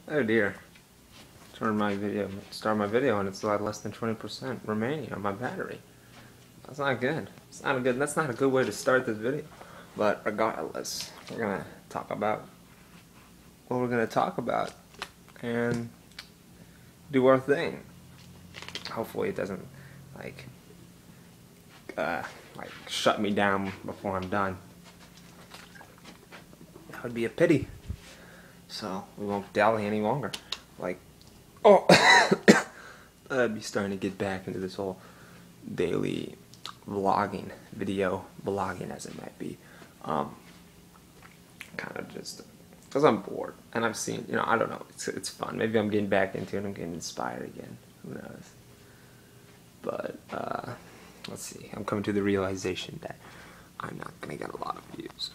Oh dear. Start my video and it's a lot less than 20% remaining on my battery. That's not good. That's not a good way to start this video. But regardless, we're gonna talk about what we're gonna talk about and do our thing. Hopefully it doesn't like shut me down before I'm done. That would be a pity. So we won't dally any longer. Oh, I'd be starting to get back into this whole daily vlogging, video vlogging as it might be. Kind of just because I'm bored and I've seen, I don't know, it's fun. Maybe I'm getting back into it. I'm getting inspired again. Who knows? But let's see. I'm coming to the realization that I'm not gonna get a lot of views,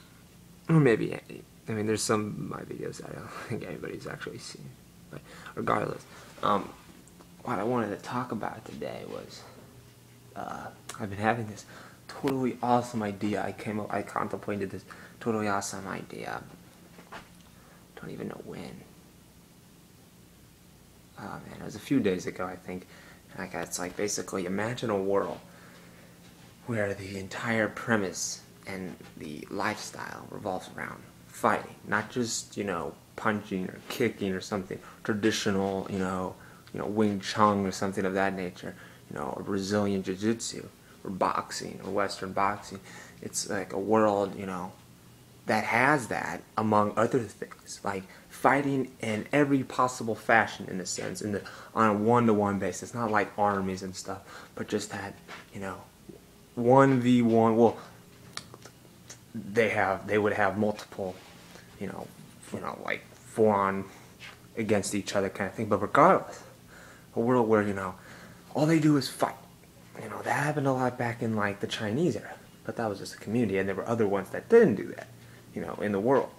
or maybe any. I mean, there's some of my videos that I don't think anybody's actually seen. But regardless, what I wanted to talk about today was I've been having this totally awesome idea. I contemplated this totally awesome idea. Don't even know when. Oh man, it was a few days ago, I think. It's like basically imagine a world where the entire premise and the lifestyle revolves around fighting, not just punching or kicking or something traditional, Wing Chun or something of that nature, or Brazilian Jiu-Jitsu or boxing or Western boxing. It's like a world, that has that among other things, like fighting in every possible fashion in a sense, on a one-to-one basis, not like armies and stuff, but just that, 1v1. Well, they would have multiple, like full-on against each other kind of thing. But regardless, a world where all they do is fight. That happened a lot back in like the Chinese era, but that was just a community, and there were other ones that didn't do that, in the world,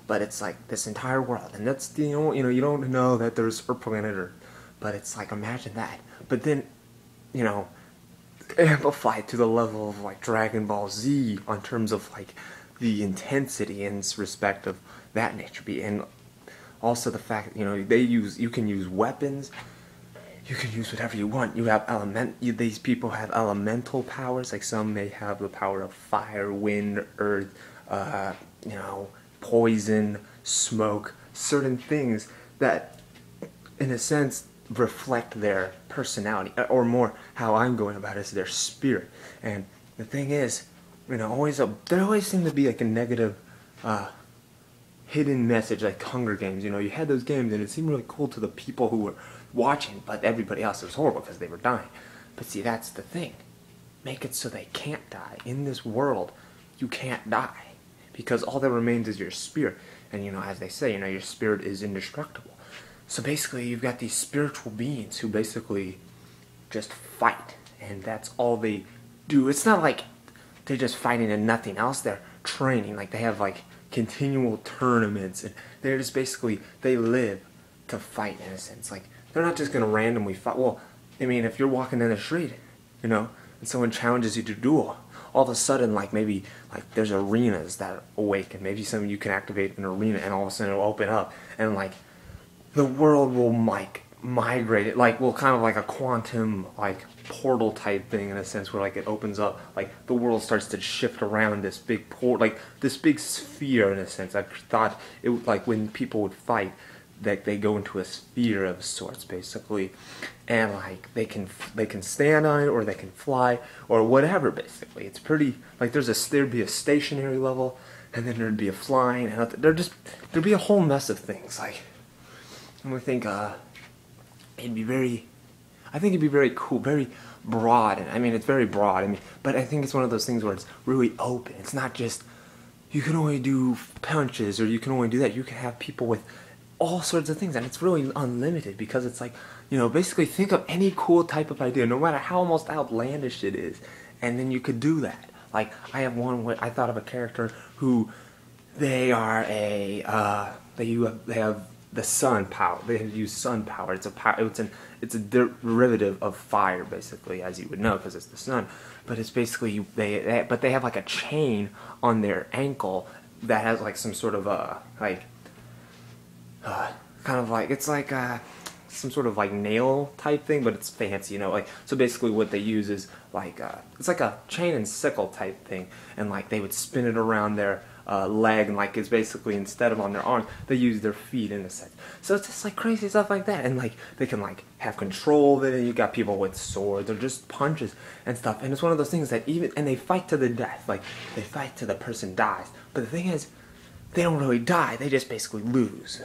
But it's like this entire world, and that's the you don't know that there's a planet, but it's like imagine that. But then, amplify it to the level of like Dragon Ball Z on terms of like the intensity and respect of that nature, and also the fact you can use weapons, you can use whatever you want. These people have elemental powers, like some may have the power of fire, wind, earth, poison, smoke, certain things that in a sense reflect their personality, or more how I'm going about it is their spirit. And the thing is, there always seemed to be like a negative hidden message, like Hunger Games. You had those games and it seemed really cool to the people who were watching, but everybody else was horrible because they were dying. But see, that's the thing. Make it so they can't die. In this world, you can't die, because all that remains is your spirit. And as they say, your spirit is indestructible. So basically, you've got these spiritual beings who basically just fight, and that's all they do. It's not like they're just fighting and nothing else. They're training. Like, they have like continual tournaments, and they're just basically, they live to fight in a sense. Like, they're not just gonna randomly fight. Well, I mean, if you're walking in the street, and someone challenges you to duel, all of a sudden, like, maybe like there's arenas that awaken. Maybe you can activate an arena, and all of a sudden it'll open up, and like the world will like migrate. It like will kind of like a quantum like portal type thing in a sense, where like it opens up, like the world starts to shift around this big like this big sphere in a sense. I thought it would, like when people would fight, that they go into a sphere of sorts basically, and like they can stand on it, or they can fly, or whatever. Basically, it's pretty like there'd be a stationary level, and then there'd be a flying, and there'd be a whole mess of things. Like, and I think I think it'd be very cool, very broad. And I mean, it's very broad. I mean, but I think it's one of those things where it's really open. It's not just you can only do punches, or you can only do that. You can have people with all sorts of things, and it's really unlimited, because it's like, basically think of any cool type of idea, no matter how almost outlandish it is, and then you could do that. Like, I have one where I thought of a character who they are they have the sun power. They use sun power. It's a derivative of fire, basically, as you would know, because it's the sun. But it's basically but they have like a chain on their ankle that has like some sort of kind of like, it's like some sort of like nail type thing, but it's fancy, you know, like, so basically what they use is like, it's like a chain and sickle type thing, and like they would spin it around their leg, and like it's basically, instead of on their arm, they use their feet in a sense. So it's just like crazy stuff like that, and like they can like have control of it, and you got people with swords or just punches and stuff, and it's one of those things that even, and they fight to the death, like they fight till the person dies, but the thing is, they don't really die, they just basically lose.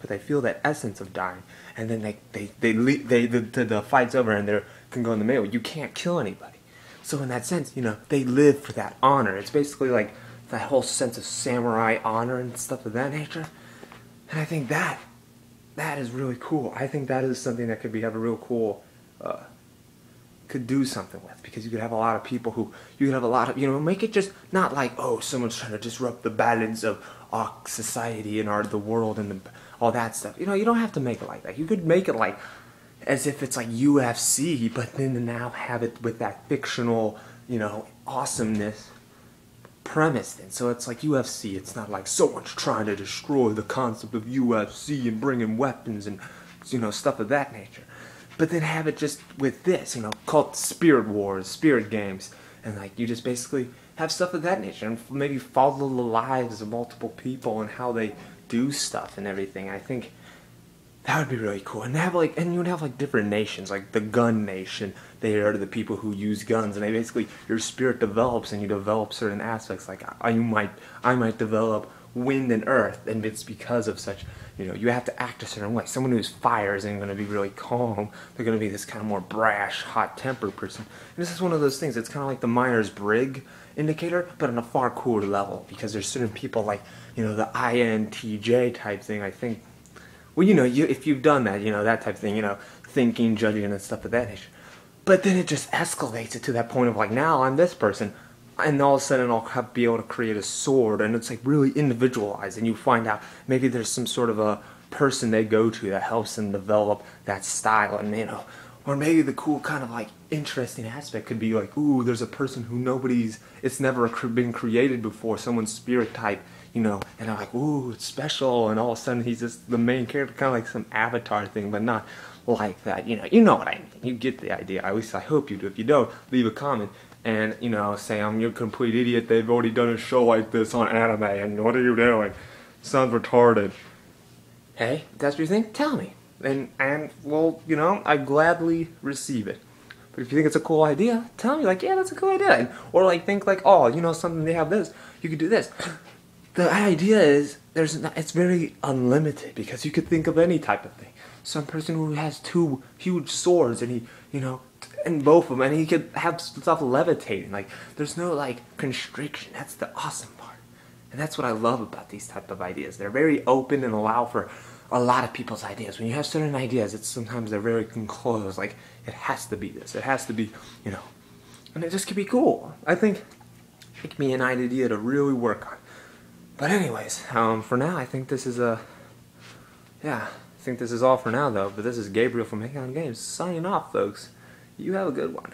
But they feel that essence of dying, and then the fight's over, and they can go in the middle. You can't kill anybody. So in that sense, you know, they live for that honor. It's basically like that whole sense of samurai honor and stuff of that nature. And I think that is really cool. I think that is something that could have a real cool, could do something with, because you could have a lot of people who, you could have a lot of, you know, make it just not like, oh, someone's trying to disrupt the balance of our society and the world and all that stuff. You know, you don't have to make it like that. You could make it like as if it's like UFC, but then now have it with that fictional, you know, awesomeness premised in. So it's like UFC. It's not like someone's trying to destroy the concept of UFC and bring in weapons and, you know, stuff of that nature. But then have it just with this, you know, called Spirit Wars, Spirit Games, and like you just basically have stuff of that nature, and maybe follow the lives of multiple people and how they do stuff and everything. I think that would be really cool. And have like, and you would have like different nations, like the Gun Nation. They are the people who use guns, and they basically, your spirit develops, and you develop certain aspects. Like I might develop wind and earth, and it's because of such, you know, you have to act a certain way. Someone who's fire isn't going to be really calm. They're going to be this kind of more brash, hot-tempered person. And this is one of those things. It's kind of like the Myers-Briggs indicator, but on a far cooler level, because there's certain people like, you know, the INTJ type thing, I think. Well, you know, if you've done that, you know, that type of thing, you know, thinking, judging, and stuff of that nature. But then it just escalates it to that point of like, now I'm this person, and all of a sudden I'll be able to create a sword, and it's like really individualized, and you find out maybe there's some sort of a person they go to that helps them develop that style, and you know, or maybe the cool kind of like interesting aspect could be like, ooh, there's a person who it's never been created before, someone's spirit type, you know, and I'm like, ooh, it's special, and all of a sudden he's just the main character, kind of like some Avatar thing, but not like that, you know what I mean, you get the idea, at least I hope you do. If you don't, leave a comment, and, you know, say, you're a complete idiot, they've already done a show like this on anime, and what are you doing? Sounds retarded. Hey, if that's what you think, tell me. And well, you know, I gladly receive it. But if you think it's a cool idea, tell me, like, yeah, that's a cool idea. Or, like, think, like, oh, you know, something, they have this, you could do this. The idea is, it's very unlimited, because you could think of any type of thing. Some person who has 2 huge swords, and he, you know, and both of them, and he could have stuff levitating. Like, there's no, like, constriction. That's the awesome part. And that's what I love about these type of ideas. They're very open and allow for a lot of people's ideas. When you have certain ideas, sometimes they're very enclosed. Like, it has to be this. It has to be, you know. And it just could be cool. I think it could be an idea to really work on. But anyways, for now, I think this is yeah, I think this is all for now, though. But this is Gabriel from Hang On Games, signing off, folks. You have a good one.